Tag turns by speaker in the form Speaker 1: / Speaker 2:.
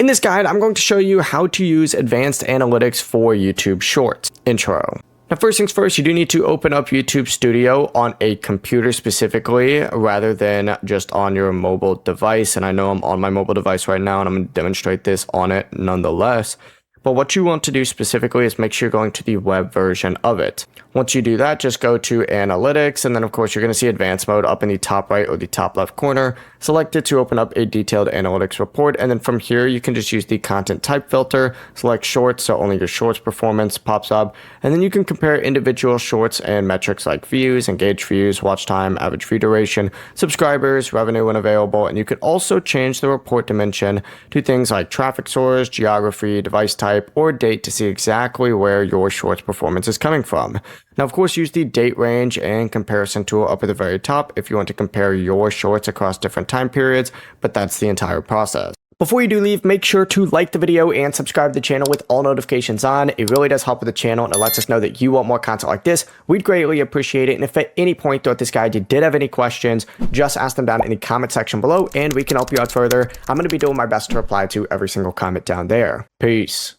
Speaker 1: In this guide, I'm going to show you how to use advanced analytics for YouTube Shorts. Intro. Now, first things first, you do need to open up YouTube Studio on a computer specifically, rather than just on your mobile device. And I know I'm on my mobile device right now, and I'm going to demonstrate this on it nonetheless. But what you want to do specifically is make sure you're going to the web version of it. Once you do that, just go to Analytics, and then of course you're going to see Advanced Mode up in the top right or the top left corner. Select it to open up a detailed analytics report, and then from here you can just use the content type filter, select Shorts, so only your Shorts performance pops up, and then you can compare individual Shorts and metrics like views, engaged views, watch time, average view duration, subscribers, revenue when available, and you can also change the report dimension to things like traffic source, geography, device type, or date to see exactly where your Shorts performance is coming from. Now, of course, use the date range and comparison tool up at the very top if you want to compare your Shorts across different time periods, but that's the entire process. Before you do leave, make sure to like the video and subscribe to the channel with all notifications on. It really does help with the channel, and it lets us know that you want more content like this. We'd greatly appreciate it. And if at any point throughout this guide you did have any questions, just ask them down in the comment section below and we can help you out further. I'm going to be doing my best to reply to every single comment down there. Peace.